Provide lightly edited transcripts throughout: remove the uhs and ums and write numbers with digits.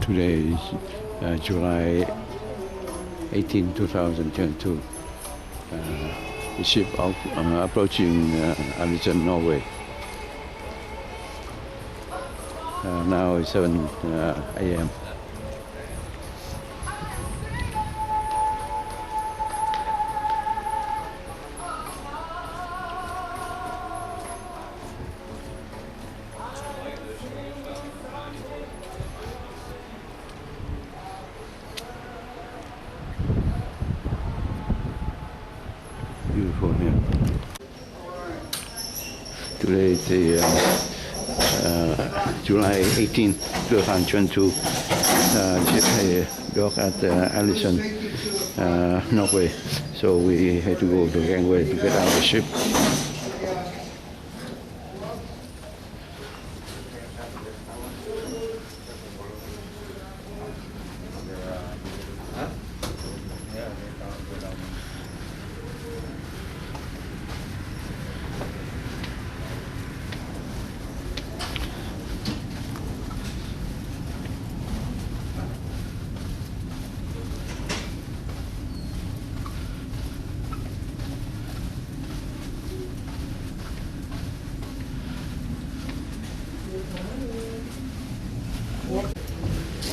Today is July 18, 2022. The ship approaching Aalesund, Norway. Now it's 7 a.m. Beautiful here. Today is the July 18, 2022. Dock at Aalesund, Norway. So we had to go to gangway to get out of the ship.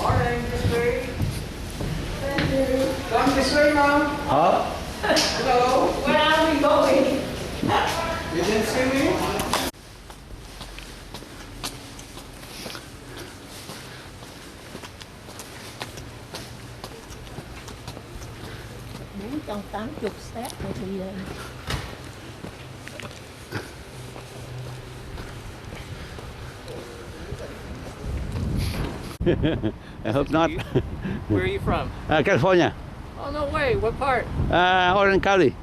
Morning, Miss Ray. Thank you. Come this way, Mom. Huh? Hello. Where are we going? You didn't see me? Muốn trong 80 set rồi thì I hope not. Where are you from? California, Oh, no way. What part? Orange County.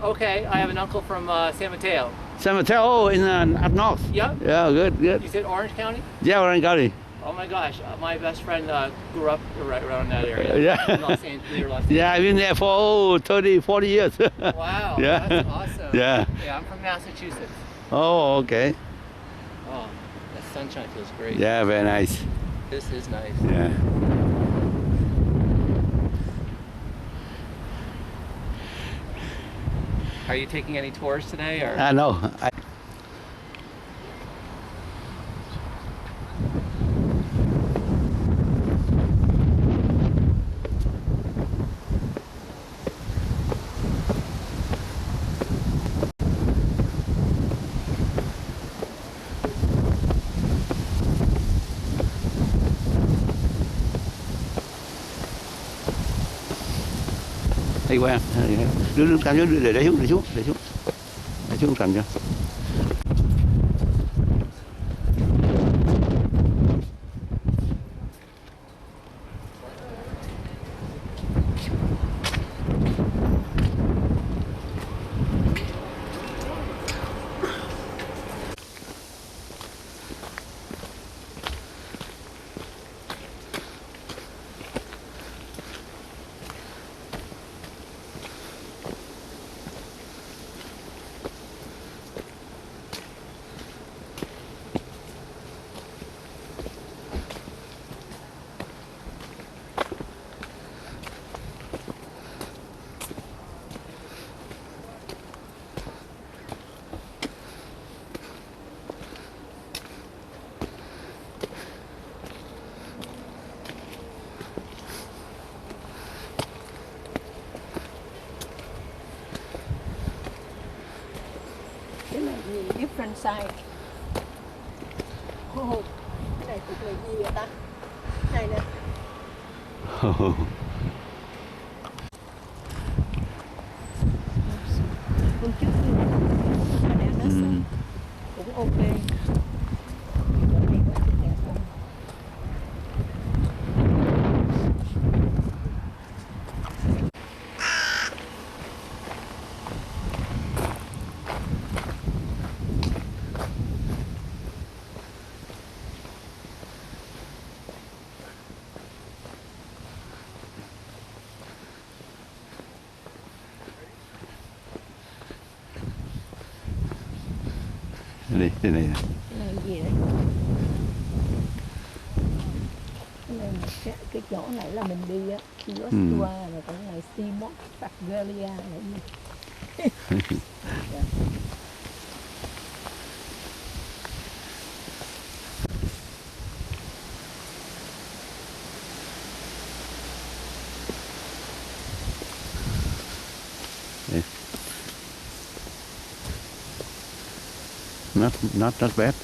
Okay, I have an uncle from San Mateo. San Mateo, oh, in up north. Yep. Yeah, good. You said Orange County? Yeah, Orange County. Oh my gosh, my best friend grew up right around that area. Yeah. In Los Angeles. Yeah, I've been there for 30, 40 years. Wow, Yeah. that's awesome. Yeah. Yeah, I'm from Massachusetts. Oh, okay. Oh, the sunshine feels great. Yeah, very nice. This is nice. Yeah. Are you taking any tours today, or? I know. Đi qua đưa cầm cho để xuống để xuống cầm cho. cái này gì different size. Oh, cái này cũng là gì vậy ta? Này nè. Hôm trước mà đẹp nó cũng ok. Đây, này. Cái này gì đấy? Cái này một cái cái chỗ này là mình đi á, Chiostua rồi còn này Simos Faglia này gì. Not bad.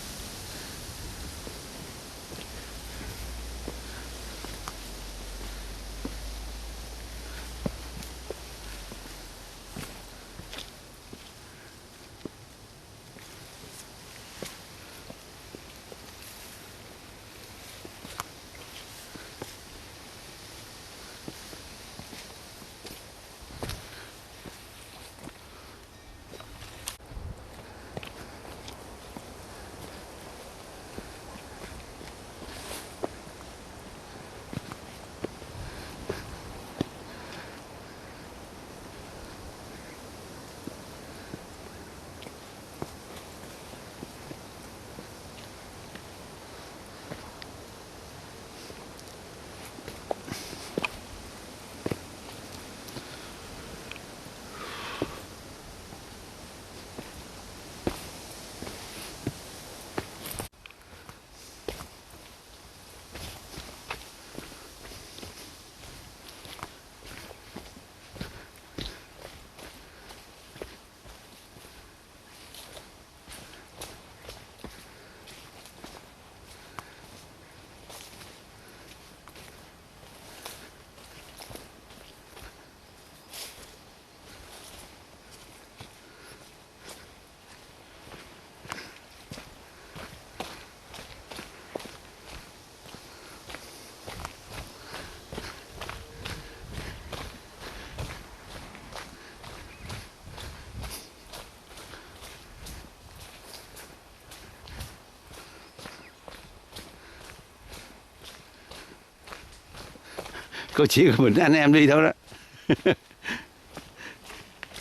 Có chỉ có mình anh em đi thôi đó.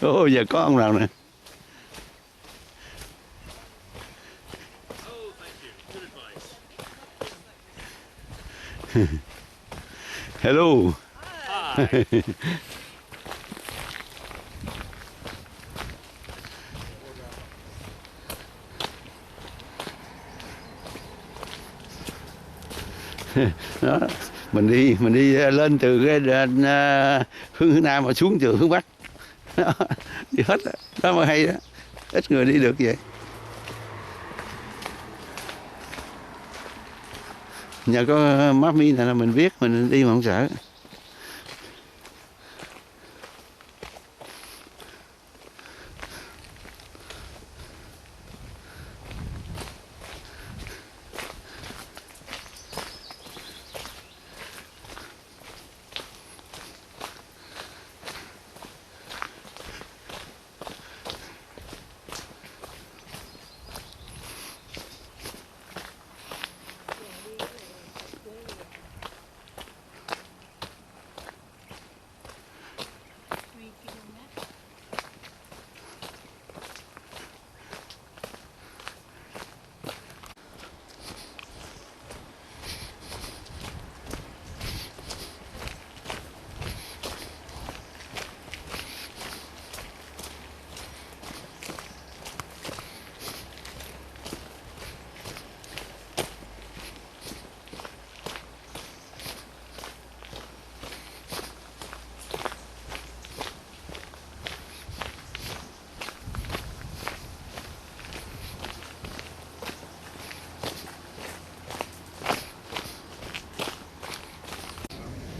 Ô giờ có ông nào nè. Hello. Đó, mình đi lên từ cái hướng nam mà xuống từ hướng bắc. Đó, đi hết đó. Đó mà hay đó, ít người đi được vậy. Nhờ có map mi này là mình biết mình đi mà không sợ.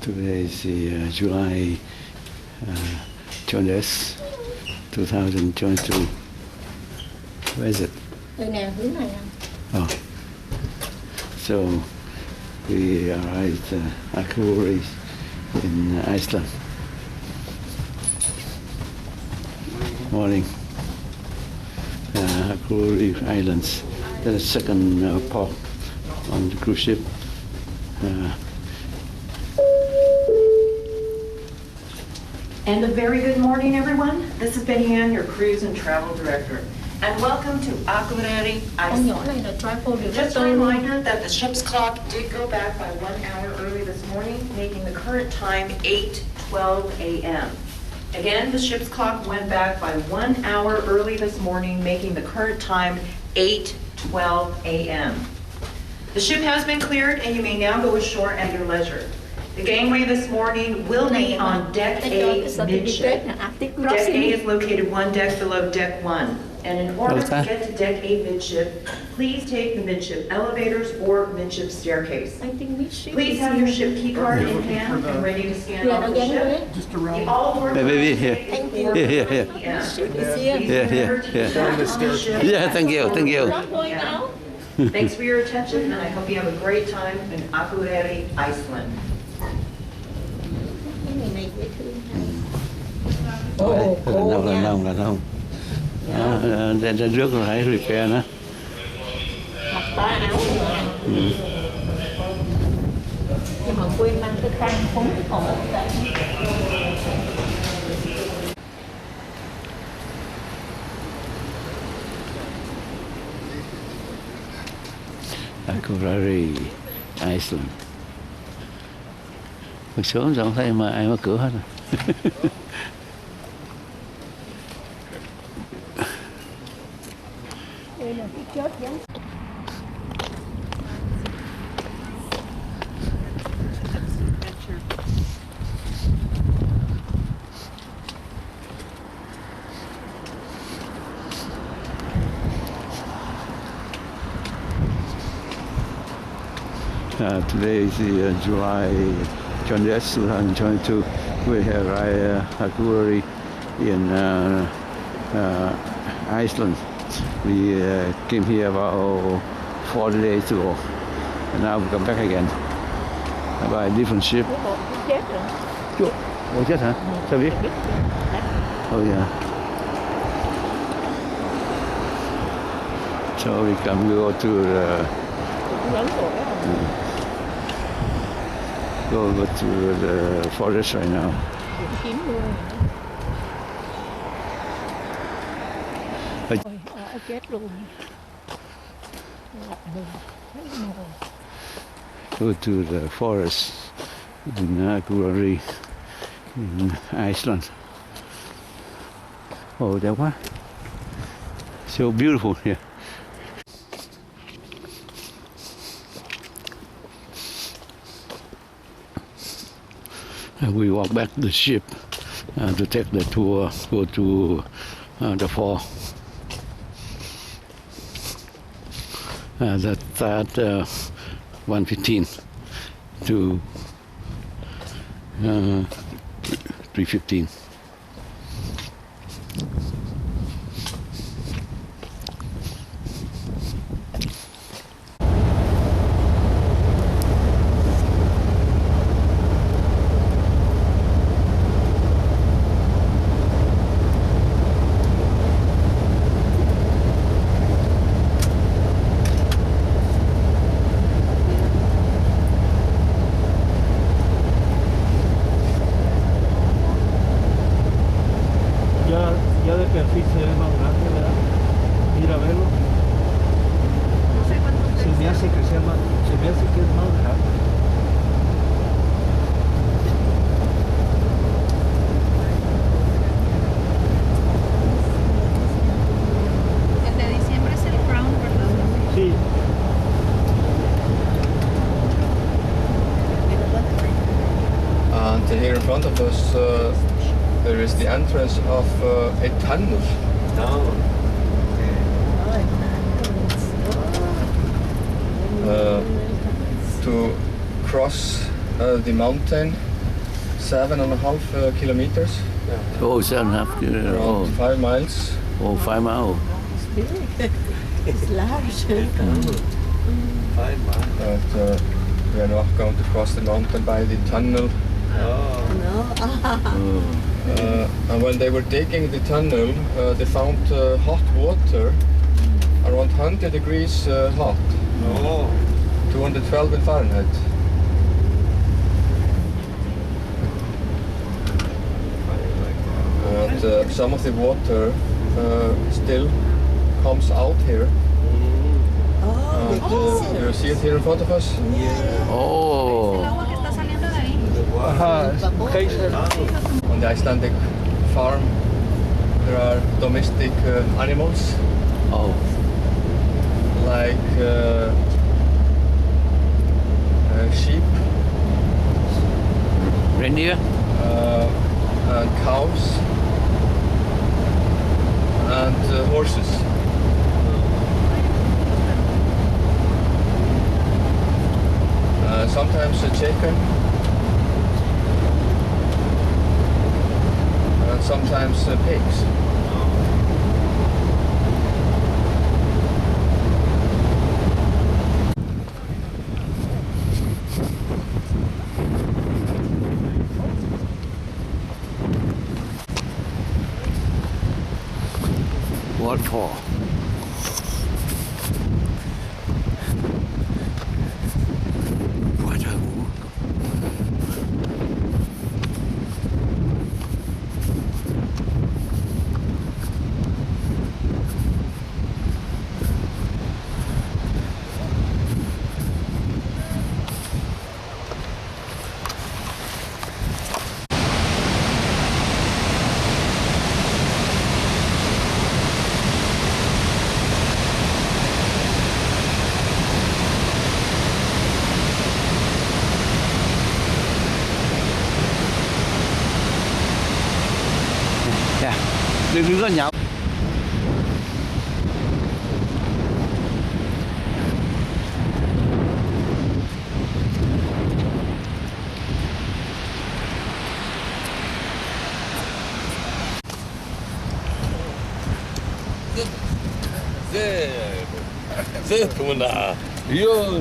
Today is the July 20th, 2022. Where is it? Đây nè, hướng này nè. Oh. So we arrived at Akureyri in Iceland. Morning. Akureyri Islands. The second port on the cruise ship. And a very good morning, everyone. This is Betty Ann, your cruise and travel director. and welcome to Akureyri, Con nhỏ Iceland. này là tripod Just a director. reminder that the ship's clock did go back by 1 hour early this morning, making the current time 8:12 a.m. Again, the ship's clock went back by 1 hour early this morning, making the current time 8:12 a.m. The ship has been cleared and you may now go ashore at your leisure. The gangway this morning will be on deck Ta cho A cái certificate midship. là Arctic Deck A Crossing. is located one deck below deck one. And in order to Okay. get to deck A midship, please take the midship elevators or midship staircase. I think we should. Please have your ship key card in hand and ready to scan Yeah, off nó the gangway. ship. The all-aboard Hey, baby, boarding here. is Thank you. 4 Here, here. p.m. Ship is Please here. Yeah, yeah, remember to yeah. get back on the ship. Yeah, thank you, thank you. Not going out. Thanks for your attention, and I hope you have a great time in Akureyri, Iceland. Cái người này dễ thương. Đấy, Ồ, cô nha. lần không. Trên trước là thấy repair nữa. Mặc ba áo nữa. Nhưng mà quên mang cái khăn phúng cái cổ vậy. Akureyri, Iceland. Hồi sớm sao không thấy mà ai mở cửa hết rồi. Đây là cái chốt giống. Today is July 20th, 2022. We have Akureyri in Iceland. We came here about 40 days ago, and now we come back again by a different ship. Cái bộ cái chết rồi. Chú, ủa chết hả? Sao biết? Biết chưa? Oh yeah. So we can go to the Cũng lớn tuổi rồi. go to the forest right now. Cũng kiếm luôn. Ôi. Ôi, chết luôn. Lạnh luôn. Thấy mồ. Go to the forest in Akureyri in Iceland. Oh, đẹp quá. So beautiful here. We walk back to the ship to take the tour, go to the fall. That's at 1:15 to 3:15. Ya de perfil se ve más grande, ¿verdad? Mira, verlo. Se me hace que sea más, se me hace que es más grande. El de diciembre es el Crown, ¿verdad? Sí. And here in front of us there is the entrance of a tunnel. To cross the mountain 7.5 kilometers, Oh, 7.5 around oh, 5 miles. oh, 5 miles. It's large. But we are not going to cross the mountain by the tunnel. And when they were digging the tunnel, they found hot water, around 100 degrees hot, 212 in Fahrenheit. And some of the water still comes out here. And, you see it here in front of us? Ồ. El agua que está saliendo de ahí. On the Icelandic farm, there are domestic animals Ồ. like sheep Reindeer. and cows and horses. Sometimes a chicken and sometimes pigs. What for? Quá trời bụi. Dạ, đừng có nhậu. 그구나. 이거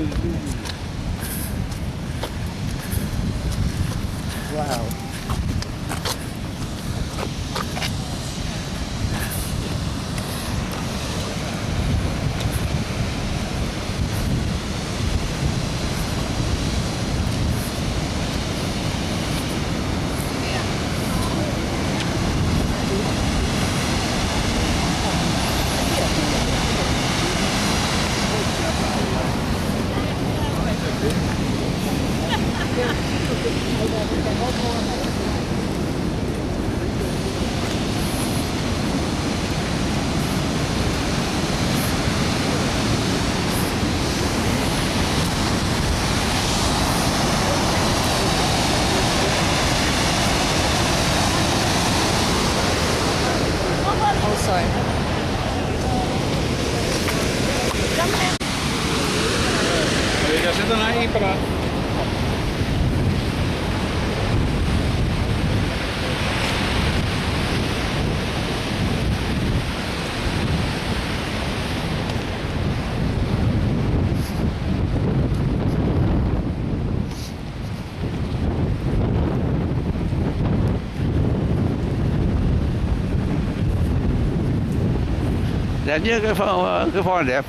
Đẹp chứ, cái pho này đẹp.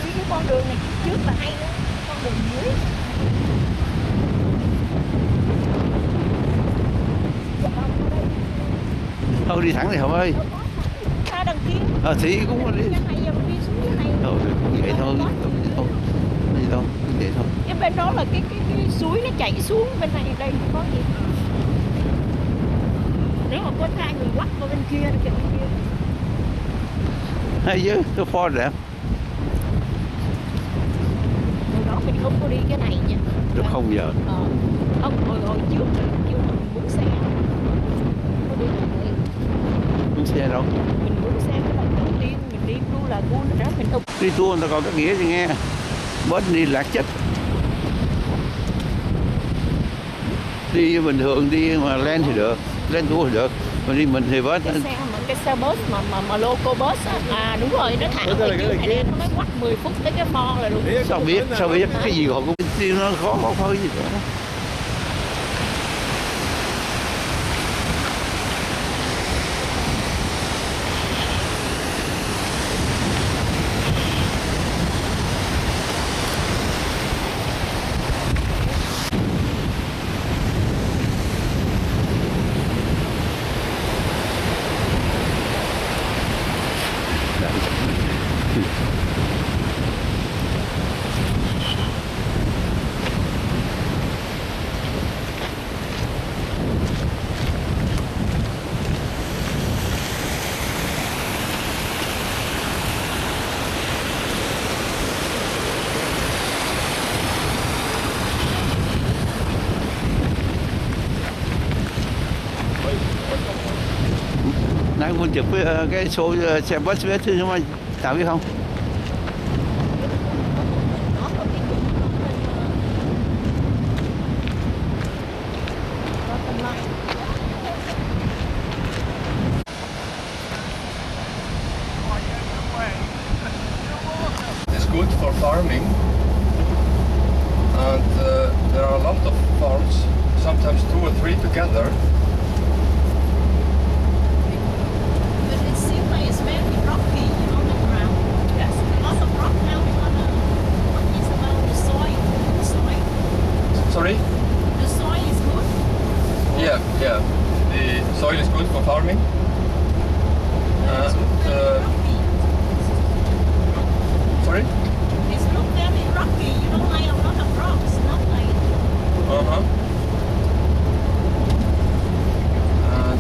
Cái con đường này trước là hay đó, con đường dưới. Thôi đi thẳng đi Hồng ơi. Ra đằng kia. Thì cũng có đi. Cái này giờ mình đi xuống cái này. Thôi vậy thôi, vậy thôi, vậy thôi. Cái bên đó là cái suối nó chảy xuống, bên này đây không có gì. Nếu mà có hai người quắt qua bên kia thì bên kia. Hay chứ, cái pho đẹp. Hồi đó mình không có đi cái này nha. Được không giờ? Không, hồi trước kêu mình muốn xe. Có đi này. Muốn xe đâu? Mình muốn xe cái lần đầu tiên mình đi Blue Lagoon đó mình không. Đi tour người ta còn cái nghĩa gì nghe. Bớt đi lạc chất. Đi bình thường đi mà lên thì được, lên tour thì được. Còn đi mình thì bớt. Cái xe bus mà local bus á. Đúng rồi, nó thả về trước này đen, nó mới quắt 10 phút tới cái mall là đúng. Sao biết cái gì họ cũng đi nó khó cái gì đó. Nãy con chụp cái số xe bus biết chứ mà Thảo biết không? Nó có cái dụng có tâm lại. It's good for farming, and there are a lot of farms, sometimes 2 or 3 together. But it seems like it's very rocky, you know, the ground. Yes. Lots of rock now. What is about the soil? The soil. Sorry? The soil is good. Yeah. The soil is good for farming. It's very rocky. Sorry? It's look very rocky, you know, like a lot of rocks, not like Uh-huh. And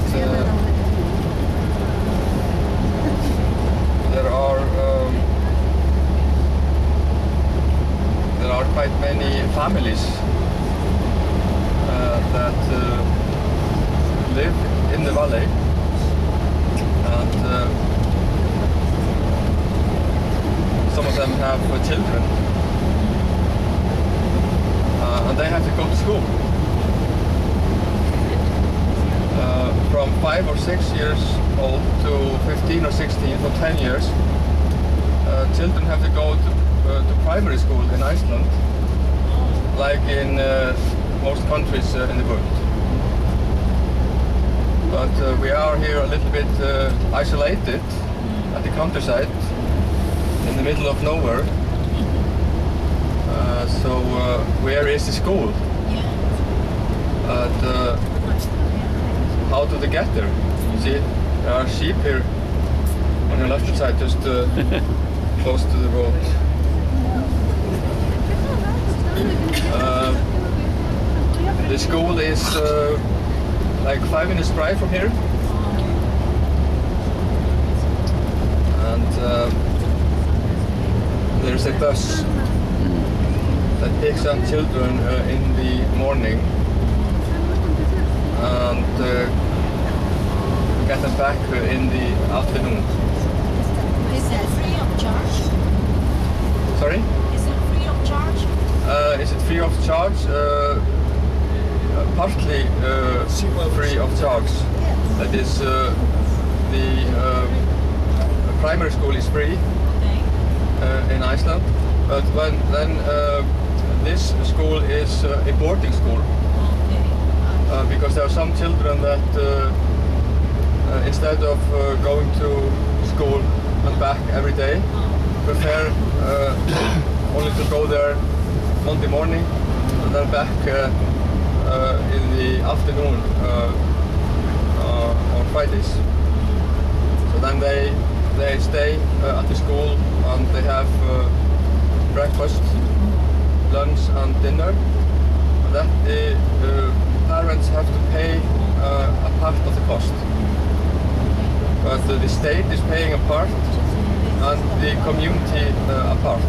there are quite many families that live in the valley, and some of them have children, and they have to go to school. From 5 or 6 years old to 15 or 16 for 10 years, children have to go to primary school in Iceland, like in most countries in the world. But we are here a little bit isolated at the countryside, in the middle of nowhere. So where is the school? How do they get there? You see, there are sheep here on your left side, just close to the road. The school is like 5 minutes drive from here, and there's a bus that picks up children in the morning and get them back in the afternoon. Is it free of charge? Sorry? Is it free of charge? Is it free of charge? Partly free of charge. That is, the primary school is free Okay. in Iceland, but then this school is a boarding school. Okay. Because there are some children that instead of going to school and back every day, prefer only to go there Monday morning and then back in the afternoon on Fridays. So then they stay at the school and they have breakfast, lunch and dinner. And that the parents have to pay a part of the cost. But the state is paying a part and the community a part.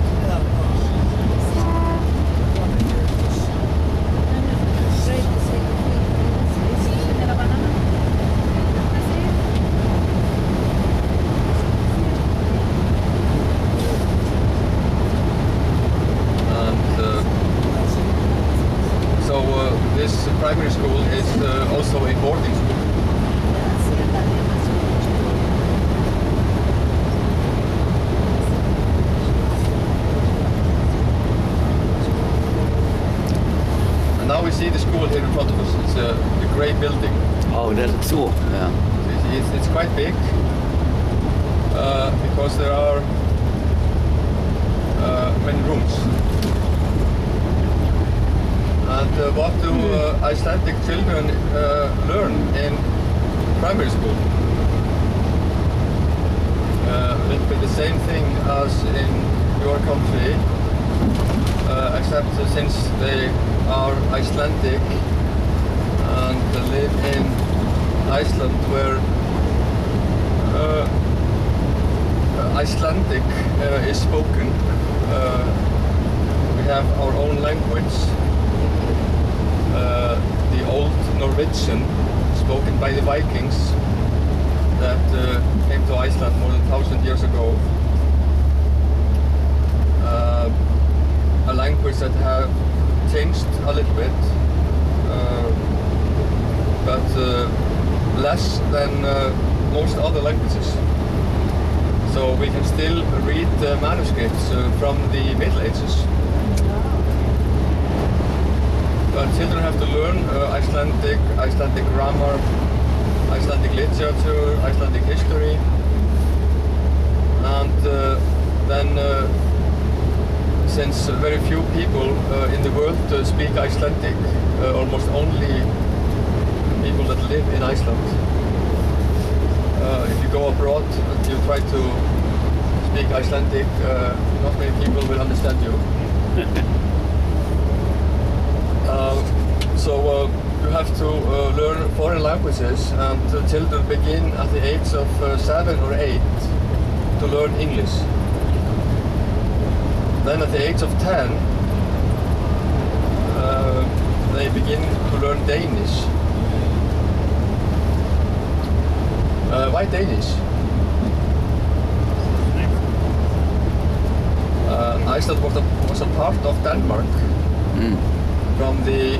This primary school is also a boarding school. And now we see the school here in front of us. It's a grey building. Oh, that's cool. Yeah. It's quite big because there are many rooms. And what do Icelandic children learn in primary school? will be the same thing as in your country, except since they are Icelandic and live in Iceland, where Icelandic is spoken. We have our own language, the Old Norwegian, spoken by the Vikings that came to Iceland more than 1,000 years ago. A language that have changed a little bit, but less than most other languages. So we can still read manuscripts from the Middle Ages. But children have to learn Icelandic grammar, Icelandic literature, Icelandic history, and then since very few people in the world speak Icelandic, almost only people that live in Iceland. If you go abroad and you try to speak Icelandic, not many people will understand you. So you have to learn foreign languages, and children begin at the age of 7 or 8 to learn English. Then at the age of 10, they begin to learn Danish. Why Danish? Iceland was a part of Denmark from the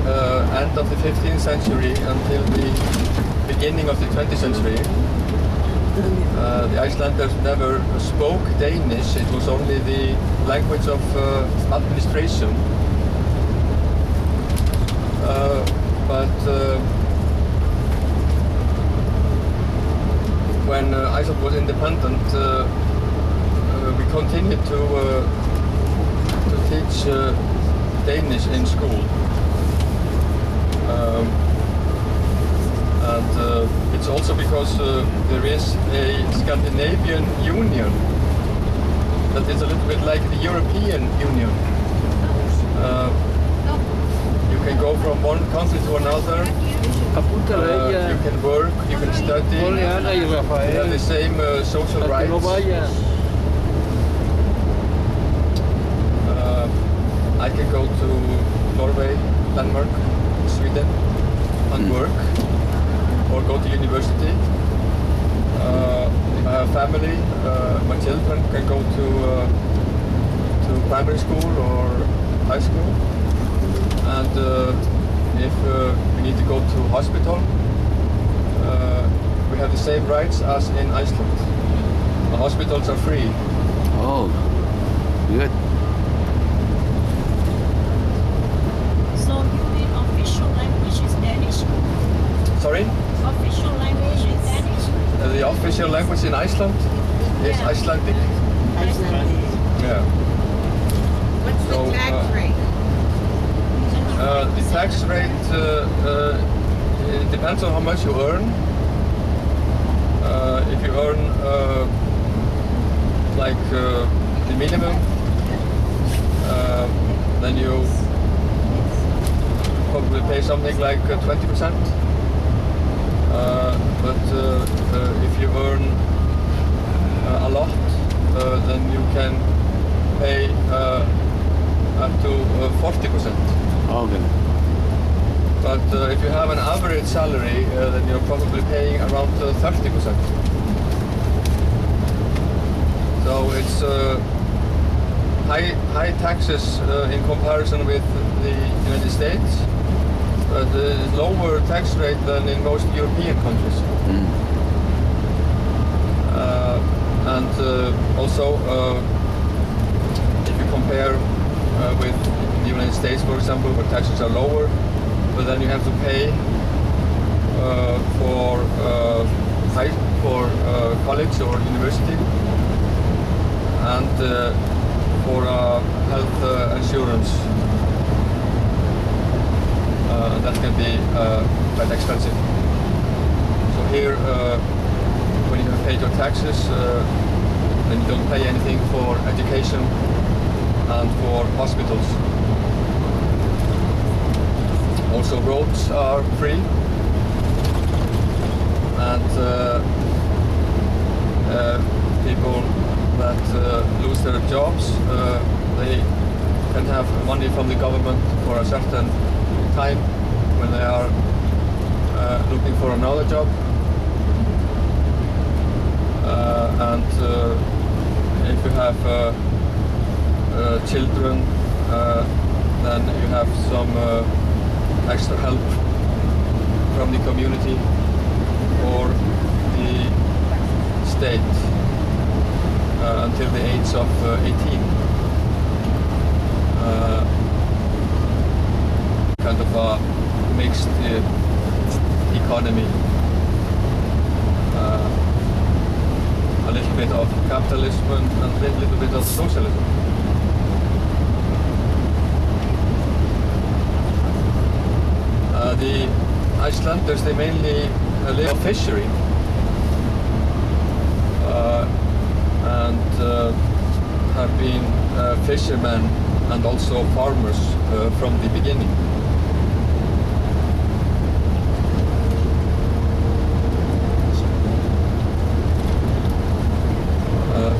end of the 15th century until the beginning of the 20th century. The Icelanders never spoke Danish, it was only the language of administration. When Iceland was independent, we continued to teach Danish in school. And it's also because there is a Scandinavian Union that is a little bit like the European Union. You can go from one country to another. You can work, you can study, you have the same social rights. I can go to Norway, Denmark, Sweden and work, or go to university. If I have family, my children can go to primary school or high school. And if we need to go to hospital, we have the same rights as in Iceland. The hospitals are free. Oh, good. So you mean official language is Danish? Sorry? Official language is Danish? The official language in Iceland is Icelandic. Icelandic. Yeah. What's the tax rate? The tax rate it depends on how much you earn. If you earn the minimum, then you probably pay something like 20%. But if you earn a lot, then you can pay up to 40%. Okay. But if you have an average salary, then you're probably paying around 30%. So it's high taxes in comparison with the United States, but lower tax rate than in most European countries. And also, if you compare with the United States, for example, where taxes are lower, but then you have to pay for college or university, and for health insurance. That can be quite expensive. So here, when you have paid your taxes, and you don't pay anything for education and for hospitals. Also, roads are free, and people that lose their jobs, they can have money from the government for a certain time when they are looking for another job. And if you have children, then you have some extra help from the community or the state until the age of 18. Kind of a mixed economy. A little bit of capitalism and a little bit of socialism. The Icelanders, they mainly live on fishery and have been fishermen and also farmers from the beginning.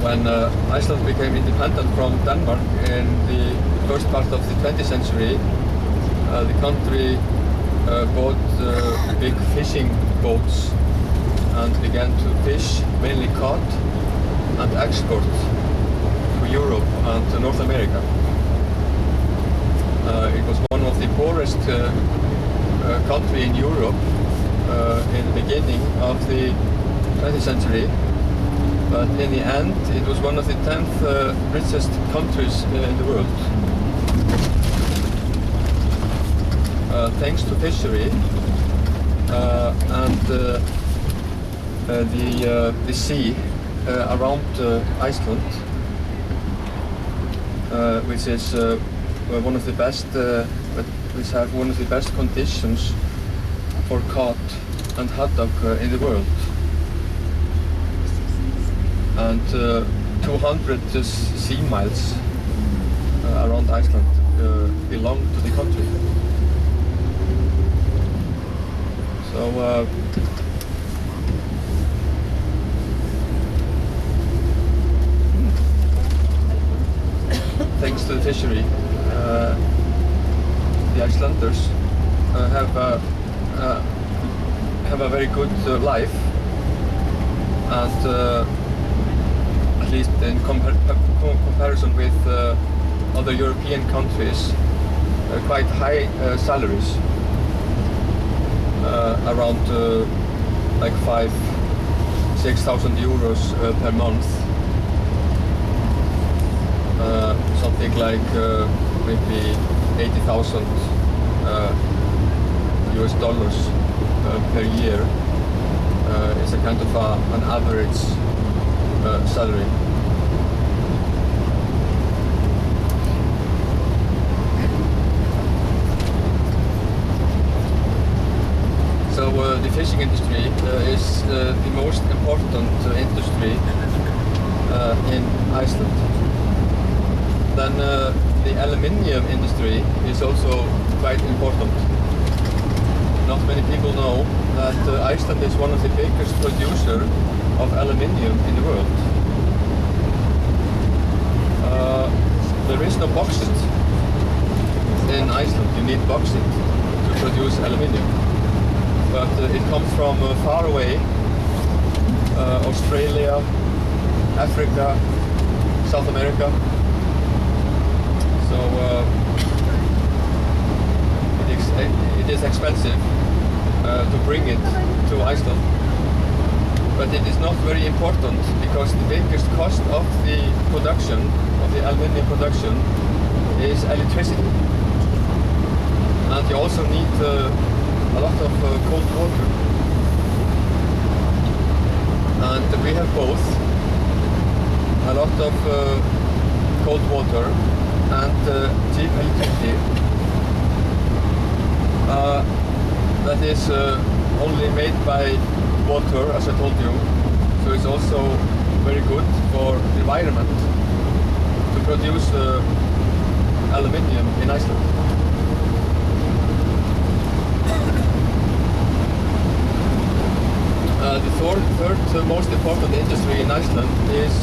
When Iceland became independent from Denmark in the first part of the 20th century, the country bought big fishing boats and began to fish, mainly cod, and export to Europe and to North America. It was one of the poorest country in Europe in the beginning of the 20th century. But in the end, it was one of the 10th richest countries in the world. Thanks to fishery and the sea around Iceland, which is one of the best, which have one of the best conditions for cod and haddock in the world. And 200 sea miles around Iceland belong to the country. So thanks to the fishery, the Icelanders have a very good life, and at least in comparison with other European countries, quite high salaries, around like 5,000–6,000 euros per month, something like maybe 80,000 US dollars per year is a kind of an average salary. So the fishing industry is the most important industry in Iceland. Then the aluminium industry is also quite important. Not many people know that Iceland is one of the biggest producers of aluminium in the world. There is no bauxite in Iceland. You need bauxite to produce aluminium. But it comes from far away, Australia, Africa, South America. So it is expensive to bring it to Iceland. But it is not very important because the biggest cost of the production, of the aluminium production, is electricity. And you also need a lot of cold water. And we have both a lot of cold water and cheap electricity. That is only made by water, as I told you, so it's also very good for the environment to produce aluminium in Iceland. The third most important industry in Iceland is